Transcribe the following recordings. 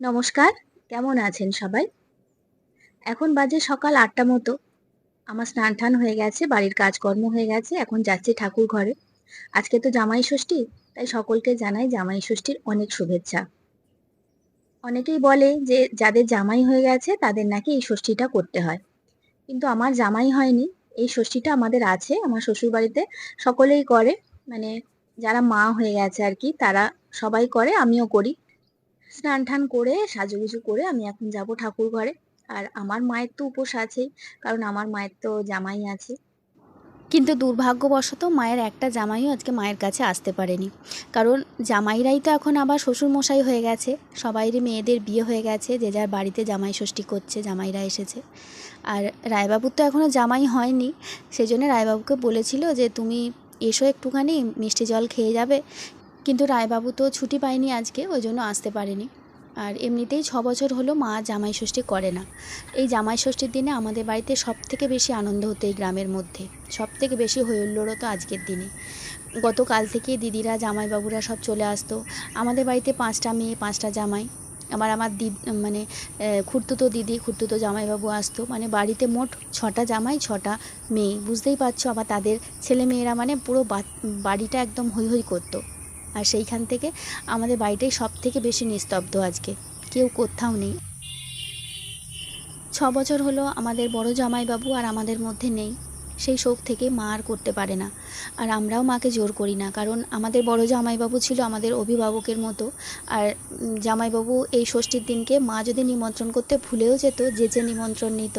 নমস্কার, কেমন আছেন সবাই? এখন বাজে সকাল ৮টা মতো। আমার স্নান-টান হয়ে গেছে, বাড়ির কাজকর্ম হয়ে গেছে। এখন যাচ্ছি ঠাকুর ঘরে। আজকে তো জামাই ষষ্ঠী, তাই সকলকে জানাই জামাই ষষ্ঠীর অনেক শুভেচ্ছা। অনেকেই বলে যে যাদের জামাই হয়ে গেছে তাদের নাকি এই ষষ্ঠীটা করতে হয়। কিন্তু আমার জামাই হয়নি। এই ষষ্ঠীটা আমাদের আছে। আমার শ্বশুরবাড়িতে সকলেই করে। মানে যারা মা হয়ে গেছে আরকি তারা সবাই করে, আমিও করি। স্নান-টান করে সাজুগুজু করে আমি এখন যাব ঠাকুর ঘরে। আর আমার মায়ের তো উপোস আছেই, কারণ আমার মায়ের তো জামাই আছে। কিন্তু দুর্ভাগ্যবশত মায়ের একটা জামাইও আজকে মায়ের কাছে আসতে পারেনি। কারণ জামাইরাই তো এখন আবার শ্বশুরমশাই হয়ে গেছে, সবাইরই মেয়েদের বিয়ে হয়ে গেছে, যে যার বাড়িতে জামাই ষষ্ঠী করছে, জামাইরা এসেছে। আর রায়বাবুর তো এখনও জামাই হয়নি, সেই জন্য রায়বাবুকে বলেছিল যে তুমি এসো একটুখানি মিষ্টি জল খেয়ে যাবে, কিন্তু রায়বাবু তো ছুটি পায়নি আজকে, ওই জন্য আসতে পারেনি। আর এমনিতেই 6 বছর হলো মা জামাই ষষ্ঠী করে না। এই জামাই ষষ্ঠীর দিনে আমাদের বাড়িতে সবথেকে বেশি আনন্দ হতো এই গ্রামের মধ্যে, সবথেকে বেশি হই হুল্লোড় হতো আজকের দিনে। গতকাল থেকে দিদিরা জামাইবাবুরা সব চলে আসতো। আমাদের বাড়িতে 5টা মেয়ে 5টা জামাই। আবার আমার মানে খুড়তুতো দিদি খুড়তুতো জামাইবাবু আসতো, মানে বাড়িতে মোট 6টা জামাই 6টা মেয়ে, বুঝতেই পারছো। আবার তাদের ছেলেমেয়েরা, মানে পুরো বাড়িটা একদম হৈ হৈ করতো। আর সেইখান থেকে আমাদের বাড়িটাই সবথেকে বেশি নিস্তব্ধ আজকে, কেউ কোথাও নেই। 6 বছর হলো আমাদের বড় জামাইবাবু আর আমাদের মধ্যে নেই, সেই শোক থেকে মা আর করতে পারে না। আর আমরাও মাকে জোর করি না, কারণ আমাদের বড় জামাইবাবু ছিল আমাদের অভিভাবকের মতো। আর জামাইবাবু এই ষষ্ঠীর দিনকে মা যদি নিমন্ত্রণ করতে ভুলেও যেত, যে নিমন্ত্রণ নিত,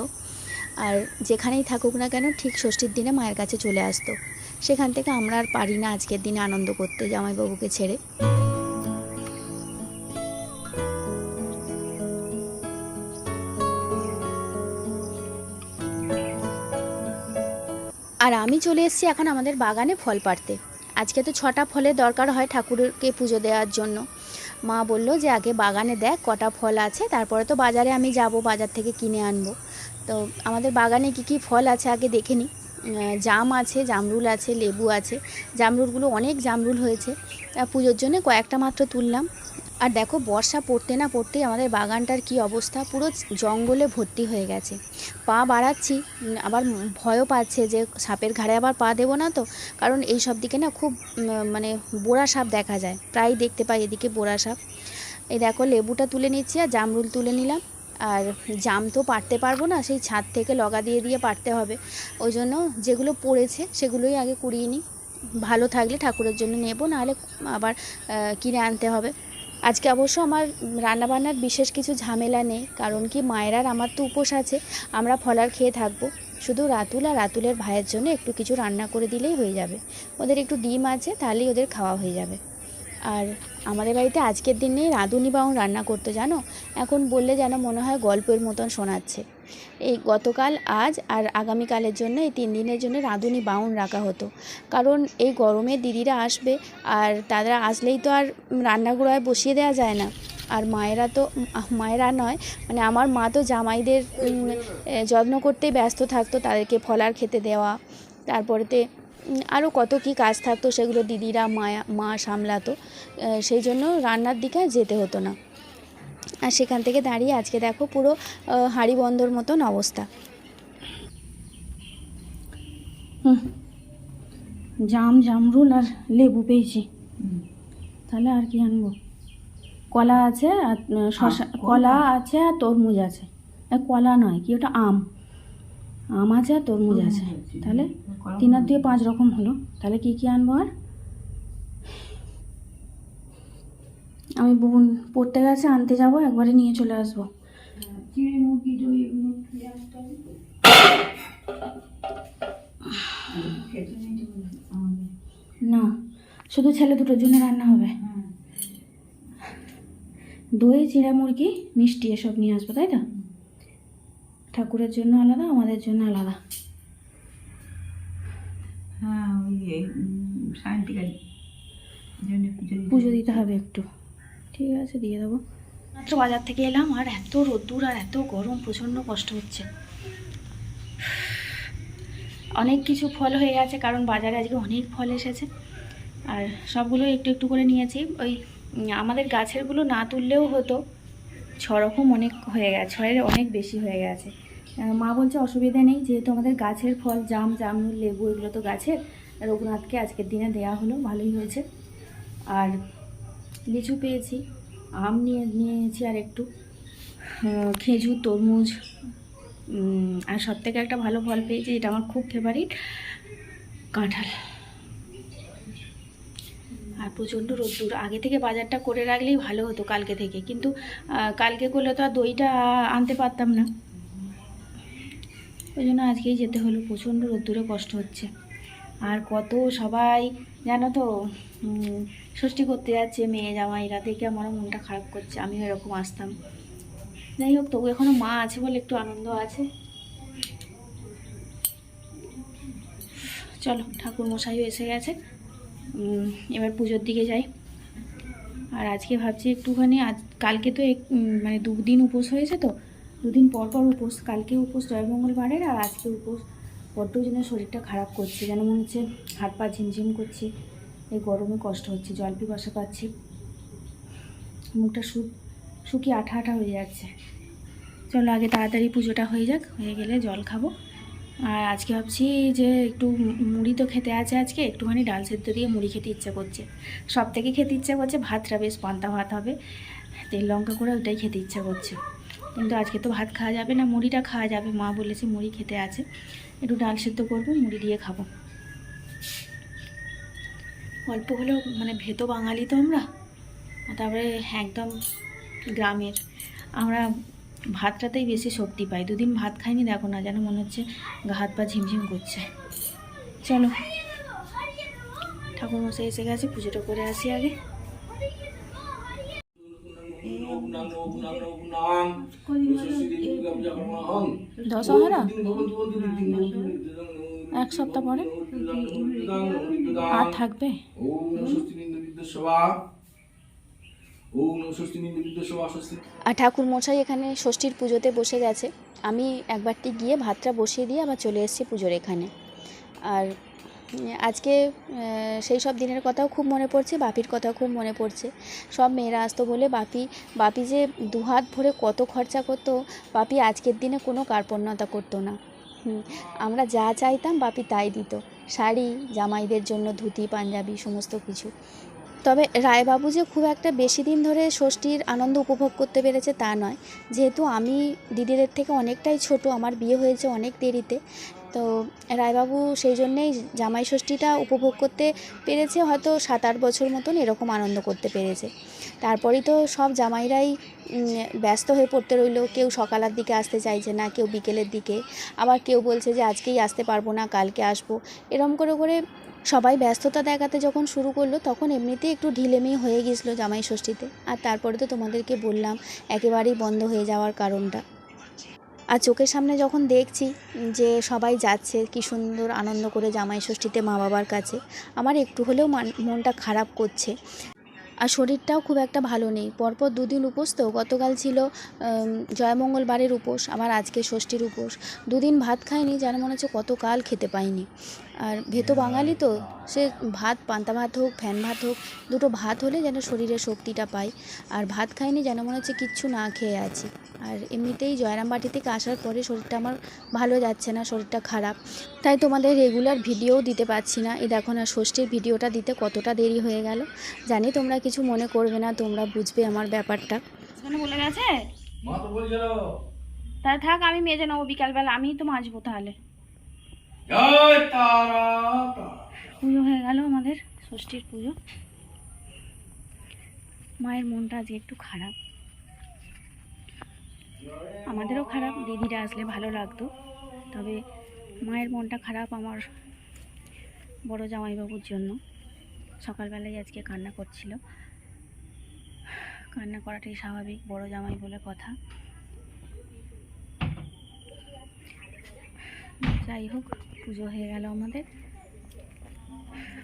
আর যেখানেই থাকুক না কেন ঠিক ষষ্ঠীর দিনে মায়ের কাছে চলে আসতো। সেখান থেকে আমরা আর পারি না আজকের দিনে আনন্দ করতে জামাইবাবুকে ছেড়ে। আর আমি চলে এসেছি এখন আমাদের বাগানে ফল পাড়তে। আজকে তো 6টা ফলের দরকার হয় ঠাকুরকে পুজো দেওয়ার জন্য। মা বলল যে আগে বাগানে দেখ কটা ফল আছে, তারপরে তো বাজারে আমি যাব, বাজার থেকে কিনে আনবো। তো আমাদের বাগানে কি কি ফল আছে আগে দেখে নিই। জাম আছে, জামরুল আছে, লেবু আছে। জামরুলগুলো অনেক জামরুল হয়েছে, পুজোর জন্য কয়েকটা মাত্র তুললাম। আর দেখো বর্ষা পড়তে না পড়তেই আমাদের বাগানটার কি অবস্থা, পুরো জঙ্গলে ভর্তি হয়ে গেছে। পা বাড়াচ্ছি, আবার ভয়ও পাচ্ছে যে সাপের ঘাড়ে আবার পা দেবো না তো, কারণ এই সব দিকে না খুব মানে বোরা সাপ দেখা যায়, প্রায় দেখতে পাই এদিকে বোরা সাপ। এই দেখো লেবুটা তুলে নিচ্ছি আর জামরুল তুলে নিলাম। আর জাম তো পাড়তে পারবো না, সেই ছাদ থেকে লগা দিয়ে দিয়ে পাড়তে হবে, ওই জন্য যেগুলো পড়েছে সেগুলোই আগে কুড়িয়ে নিই। ভালো থাকলে ঠাকুরের জন্য নেব, নাহলে আবার কিনে আনতে হবে। আজকে অবশ্য আমার রান্নাবান্নার বিশেষ কিছু ঝামেলা নেই, কারণ কি মায়ের আর আমার তো উপোস আছে, আমরা ফলার খেয়ে থাকবো। শুধু রাতুল আর রাতুলের ভাইয়ের জন্য একটু কিছু রান্না করে দিলেই হয়ে যাবে। ওদের একটু ডিম আছে, তাহলেই ওদের খাওয়া হয়ে যাবে। আর আমাদের বাড়িতে আজকের দিনে রাঁধুনি বাউন রান্না করতে, জানো, এখন বললে যেন মনে হয় গল্পের মতন শোনাচ্ছে। এই গতকাল, আজ আর আগামীকালের জন্য, এই 3 দিনের জন্য রাঁধুনি বাউন রাখা হতো। কারণ এই গরমে দিদিরা আসবে, আর তারা আসলেই তো আর রান্নাঘরে বসিয়ে দেওয়া যায় না। আর মায়েরা নয়, মানে আমার মা তো জামাইদের যত্ন করতেই ব্যস্ত থাকতো, তাদেরকে ফলার খেতে দেওয়া, তারপরেতে আরও কত কী কাজ থাকতো, সেগুলো দিদিরা মা সামলাতো। সেই জন্য রান্নার দিকে আর যেতে হতো না। আর সেখান থেকে দাঁড়িয়ে আজকে দেখো পুরো হাঁড়ি বন্ধর মতন অবস্থা। জামরুল আর লেবু পেয়েছি, তাহলে আর কি আনবো? কলা আছে আর শসা, কলা আছে আর তরমুজ আছে। কলা নয় কি ওটা, আম আছে আর তরমুজ আছে, তাহলে 3 আর 2 5 রকম হলো। তাহলে কি কি আনবো? আর আমি বোন পড়তে গেছে, আনতে যাব, একবারে নিয়ে চলে আসবো। না, শুধু ছেলে দুটোর জন্য রান্না হবে। দই, চিড়া মুরগি, মিষ্টি এসব নিয়ে আসবো, তাই তো? ঠাকুরের জন্য আলাদা, আমাদের জন্য আলাদা। হ্যাঁ, ওই সায়ন্তিকার জন্য পুজো দিতে হবে একটু। ঠিক আছে, দিয়ে দেবো। মাত্র বাজার থেকে এলাম, আর এত রোদ্দুর আর এত গরম, প্রচণ্ড কষ্ট হচ্ছে। অনেক কিছু ফল হয়ে গেছে, কারণ বাজারে আজকে অনেক ফল এসেছে, আর সবগুলো একটু একটু করে নিয়েছি। ওই আমাদের গাছেরগুলো না তুললেও হতো, ছরকম অনেক হয়ে গেছে, ছয়ের অনেক বেশি হয়ে গেছে। মা বলছে অসুবিধা নেই, যেহেতু আমাদের গাছের ফল জাম, জামরুল, লেবু এগুলো তো গাছের, রঘুনাথকে আজকের দিনে দেয়া হলো, ভালোই হয়েছে। আর লিচু পেয়েছি, আম নিয়েছি, আর একটু খেজুর, তরমুজ, আর সব থেকে একটা ভালো ফল পেয়েছি, এটা আমার খুব ফেভারিট, কাঁঠাল। আর প্রচণ্ড রোদ্দুর, আগে থেকে বাজারটা করে রাখলেই ভালো হতো কালকে থেকে, কিন্তু কালকে করলে তো আর দইটা আনতে পারতাম না, ওই জন্য আজকেই যেতে হলো। প্রচণ্ড রোদ্দুরে কষ্ট হচ্ছে। আর কত সবাই জানো তো ষষ্ঠী করতে যাচ্ছে, মেয়ে জামাইরা, দেখে আমারও মনটা খারাপ করছে, আমিও এরকম আসতাম। যাই হোক, তবু এখনও মা আছে বলে একটু আনন্দ আছে। চলো, ঠাকুর মশাইও এসে গেছে, এবার পুজোর দিকে যাই। আর আজকে ভাবছি একটুখানি, কালকে তো মানে 2 দিন উপোস হয়েছে, তো 2 দিন পর পর উপোস, কালকে উপোস জয়মঙ্গলবারের, আর আজকে উপোস। বড্ড যেন শরীরটা খারাপ করছে, যেন মনে হচ্ছে হাত পা ঝিমঝিম করছে, এই গরমে কষ্ট হচ্ছে, জল পিপাসা পাচ্ছি, মুখটা শুকিয়ে আঠা আঠা হয়ে যাচ্ছে। চলো আগে তাড়াতাড়ি পুজোটা হয়ে যাক, হয়ে গেলে জল খাবো। আর আজকে ভাবছি যে একটু মুড়ি তো খেতে আছে, আজকে একটুখানি ডাল সেদ্ধ দিয়ে মুড়ি খেতে ইচ্ছা করছে। সব থেকে খেতে ইচ্ছা করছে ভাতটা, বেশ পান্তা ভাত হবে, তেল লঙ্কা করে, ওটাই খেতে ইচ্ছা করছে। কিন্তু আজকে তো ভাত খাওয়া যাবে না, মুড়িটা খাওয়া যাবে, মা বলেছে মুড়ি খেতে আছে, একটু ডাল সেদ্ধ করবো, মুড়ি দিয়ে খাবো। অল্প হলেও মানে ভেতো বাঙালি তো আমরা, তারপরে একদম গ্রামের, আমরা ভাতটাতেই বেশি শক্তি পাই। 2 দিন ভাত খাইনি, দেখো না, যেন মনে হচ্ছে গা হাত পা ঝিমঝিম করছে। চলো, ঠাকুরমশাই এসে গেছে, পুজোটা করে আসি আগে। দশহরা 1 সপ্তাহ পরে আর থাকবে। আর ঠাকুর মশাই এখানে ষষ্ঠীর পুজোতে বসে গেছে, আমি একবারটি গিয়ে ভাতটা বসিয়ে দিয়ে আবার চলে এসেছি পুজোর এখানে। আর আজকে সেই সব দিনের কথাও খুব মনে পড়ছে, বাপির কথাও খুব মনে পড়ছে। সব মেয়েরা আসতো বলে বাপি যে 2 হাত ভরে কত খরচা করতো, বাপি আজকের দিনে কোনো কার্পণ্যতা করতো না। আমরা যা চাইতাম বাপি তাই দিত, শাড়ি, জামাইদের জন্য ধুতি, পাঞ্জাবি, সমস্ত কিছু। তবে রায়বাবু যে খুব একটা বেশি দিন ধরে ষষ্ঠীর আনন্দ উপভোগ করতে পেরেছে তা নয়, যেহেতু আমি দিদিদের থেকে অনেকটাই ছোট, আমার বিয়ে হয়েছে অনেক দেরিতে, তো রায়বাবু সেই জন্যেই জামাই ষষ্ঠীটা উপভোগ করতে পেরেছে, হয়তো 7-8 বছর মতন এরকম আনন্দ করতে পেরেছে। তারপরেই তো সব জামাইরাই ব্যস্ত হয়ে পড়তে রইলো, কেউ সকালের দিকে আসতে চাইছে না, কেউ বিকেলের দিকে, আবার কেউ বলছে যে আজকেই আসতে পারবো না, কালকে আসবো, এরম করে করে সবাই ব্যস্ততা দেখাতে যখন শুরু করলো, তখন এমনিতেই একটু ঢিলেমি হয়ে গেছিলো জামাই ষষ্ঠীতে। আর তারপরে তো তোমাদেরকে বললাম একেবারেই বন্ধ হয়ে যাওয়ার কারণটা। আর চোখের সামনে যখন দেখছি যে সবাই যাচ্ছে কি সুন্দর আনন্দ করে জামাই ষষ্ঠীতে মা বাবার কাছে, আমার একটু হলেও মনটা খারাপ করছে। আর শরীরটাও খুব একটা ভালো নেই, পরপর 2 দিন উপোস, তো গতকাল ছিল জয়মঙ্গলবারের উপোস, আবার আজকে ষষ্ঠীর উপোস, 2 দিন ভাত খাইনি, যেন মনে হচ্ছে কতকাল খেতে পাইনি। আর ভেতো বাঙালি তো, সে ভাত, পান্তা ভাত হোক, ফ্যান ভাত হোক, 2টো ভাত হলে যেন শরীরে শক্তিটা পাই। আর ভাত খাইনি, যেন মনে হচ্ছে কিচ্ছু না খেয়ে আছি। আর এমনিতেই জয়রামবাটি থেকে আসার পরে শরীরটা আমার ভালো যাচ্ছে না, শরীরটা খারাপ, তাই তোমাদের রেগুলার ভিডিওও দিতে পারছি না। এই দেখো না, ষষ্ঠীর ভিডিওটা দিতে কতটা দেরি হয়ে গেল। জানি তোমরা কিছু মনে করবে না, তোমরা বুঝবে আমার ব্যাপারটা। বলে গেছে তাহলে থাক, আমি মেজে নেবো বিকালবেলা, আমিই তো মাজবো তাহলে। পুজো হয়ে গেল আমাদের, ষষ্ঠীর পুজো। মায়ের মনটা আজকে একটু খারাপ, আমাদেরও খারাপ, দিদিরা আসলে ভালো লাগতো, তবে মায়ের মনটা খারাপ আমার বড় জামাইবাবুর জন্য। সকালবেলায় আজকে কান্না করছিল, কান্না করাটাই স্বাভাবিক, বড় জামাই বলে কথা। যাই হোক, পুজো হয়ে গেল আমাদের,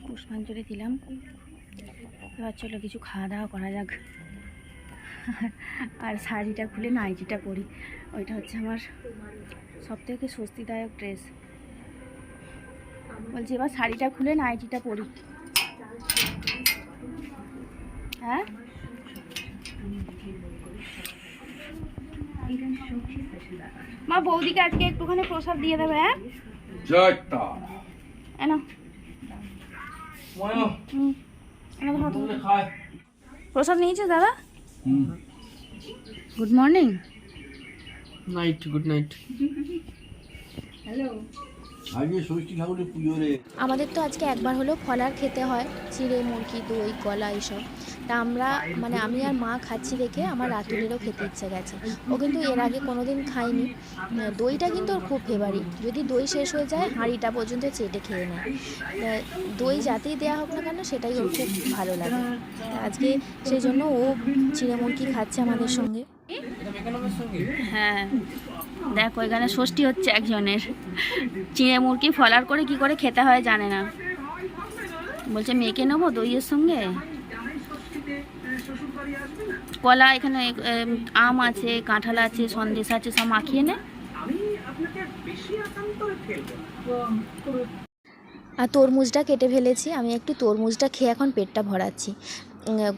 পুষ্পাঞ্জলি দিলাম, এবার চলো কিছু খাওয়া দাওয়া করা যাক। আর শাড়িটা খুলে নাইটিটা পরি, ওইটা হচ্ছে আমার সবথেকে স্বস্তিদায়ক ড্রেস। বলছি এবার শাড়িটা খুলে নাইটিটা পরি। হ্যাঁ, মা বৌদিকে আজকে একটুখানি প্রসাদ দিয়ে দেবে, হ্যাঁ? জয়টা এনো ময়ো এনো ধরো তো। তুমি খায় প্রসাদ নিয়েছো দাদা? Good morning. Night, good night. আজকে ষষ্ঠী ঠাকুরের পুজো রে। আমাদের তো আজকে একবার হলেও ফলার খেতে হয়, চিড়ে মুরগি দই কলা এইসব। তা আমরা মানে আমি আর মা খাচ্ছি দেখে আমার রাতুলেরও খেতে ইচ্ছে গেছে। ও কিন্তু এর আগে কোনোদিন খায়নি। দইটা কিন্তু ওর খুব ফেভারিট, যদি দই শেষ হয়ে যায় হাঁড়িটা পর্যন্ত চেটে খেয়ে নেয়। দই যাতেই দেওয়া হোক না কেন সেটাই ওর খুব ভালো লাগে। আজকে সেই জন্য ও চিড়ে মুরগি খাচ্ছে আমাদের সঙ্গে। হ্যাঁ দেখো এখানে ষষ্ঠী হচ্ছে একজনের, চিড়ে মুরগি ফলার করে কি করে খেতে হয় জানে না, বলছে মেখে নেবো দইয়ের সঙ্গে। কলা এখানে আম আছে, কাঁঠাল আছে, সন্দেশ আছে, সব মাখিয়ে নে। আর তরমুজটা কেটে ফেলেছি, আমি একটু তরমুজটা খেয়ে এখন পেটটা ভরাচ্ছি।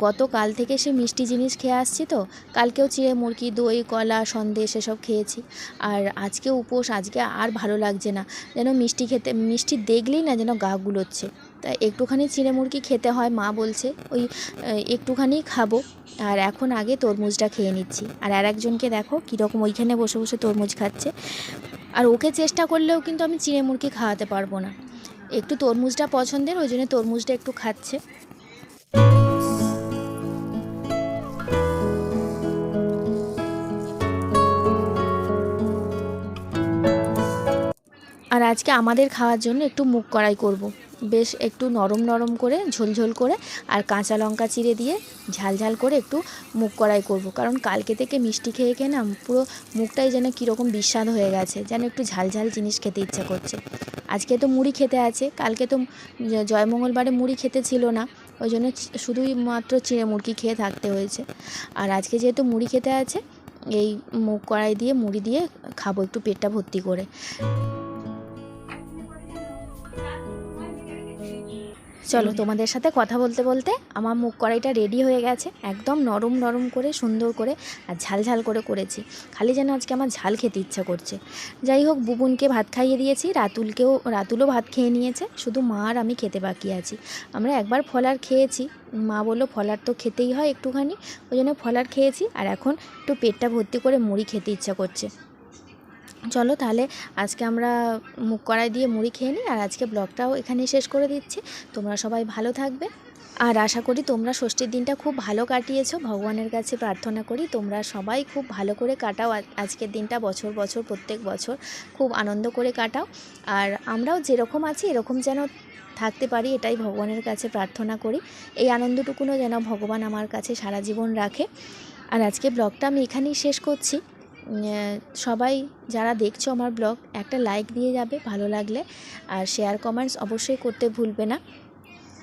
গতকাল থেকে সে মিষ্টি জিনিস খেয়ে আসছি, তো কালকেও চিড়ে মুরগি দই কলা সন্দেশ এসব খেয়েছি। আর আজকে উপোস, আজকে আর ভালো লাগছে না, যেন মিষ্টি খেতে, মিষ্টি দেখলেই না যেন গা গুলোচ্ছে। তাই একটুখানি চিড়ে মুরগি খেতে হয়, মা বলছে ওই একটুখানি খাবো। আর এখন আগে তরমুজটা খেয়ে নিচ্ছি। আর একজনকে দেখো কীরকম ওইখানে বসে বসে তরমুজ খাচ্ছে। আর ওকে চেষ্টা করলেও কিন্তু আমি চিড়ে মুরগি খাওয়াতে পারবো না, একটু তরমুজটা পছন্দের, ওই জন্য তরমুজটা একটু খাচ্ছে। আর আজকে আমাদের খাওয়ার জন্য একটু মুগ কড়াই করব, বেশ একটু নরম নরম করে ঝোলঝোল করে, আর কাঁচা লঙ্কা চিড়ে দিয়ে ঝাল ঝাল করে একটু মুগ কড়াই করব। কারণ কালকে থেকে মিষ্টি খেয়ে খেয়ে না পুরো মুখটাই যেন কীরকম বিস্বাদ হয়ে গেছে, যেন একটু ঝাল ঝাল জিনিস খেতে ইচ্ছা করছে। আজকে তো মুড়ি খেতে আছে, কালকে তো জয়মঙ্গলবারে মুড়ি খেতে ছিল না, ওই জন্য শুধুই মাত্র চিড়ে মুরগি খেয়ে থাকতে হয়েছে। আর আজকে যেহেতু মুড়ি খেতে আছে, এই মুগ কড়াই দিয়ে মুড়ি দিয়ে খাবো একটু পেটটা ভর্তি করে। চলো তোমাদের সাথে কথা বলতে বলতে আমার মুগ কড়াইটা রেডি হয়ে গেছে, একদম নরম নরম করে সুন্দর করে আর ঝাল ঝাল করে করেছি। খালি যেন আজকে আমার ঝাল খেতে ইচ্ছা করছে। যাই হোক, বুবুনকে ভাত খাইয়ে দিয়েছি, রাতুলও ভাত খেয়ে নিয়েছে, শুধু মা আর আমি খেতে বাকি আছি। আমরা একবার ফলার খেয়েছি, মা বললো ফলার তো খেতেই হয় একটুখানি, ওই জন্য ফলার খেয়েছি। আর এখন একটু পেটটা ভর্তি করে মুড়ি খেতে ইচ্ছা করছে। চলো তাহলে আজকে আমরা মুগ কড়াই দিয়ে মুড়ি খেয়ে নিই, আর আজকে ব্লগটাও এখানেই শেষ করে দিচ্ছি। তোমরা সবাই ভালো থাকবে, আর আশা করি তোমরা ষষ্ঠীর দিনটা খুব ভালো কাটিয়েছো। ভগবানের কাছে প্রার্থনা করি তোমরা সবাই খুব ভালো করে কাটাও আজকের দিনটা, বছর বছর প্রত্যেক বছর খুব আনন্দ করে কাটাও। আর আমরাও যেরকম আছি এরকম যেন থাকতে পারি, এটাই ভগবানের কাছে প্রার্থনা করি। এই আনন্দটুকুনও যেন ভগবান আমার কাছে সারা জীবন রাখে। আর আজকে ব্লগটা আমি এখানেই শেষ করছি। সবাই যারা দেখছো আমার ব্লগ, একটা লাইক দিয়ে যাবে ভালো লাগলে, আর শেয়ার কমেন্টস অবশ্যই করতে ভুলবে না।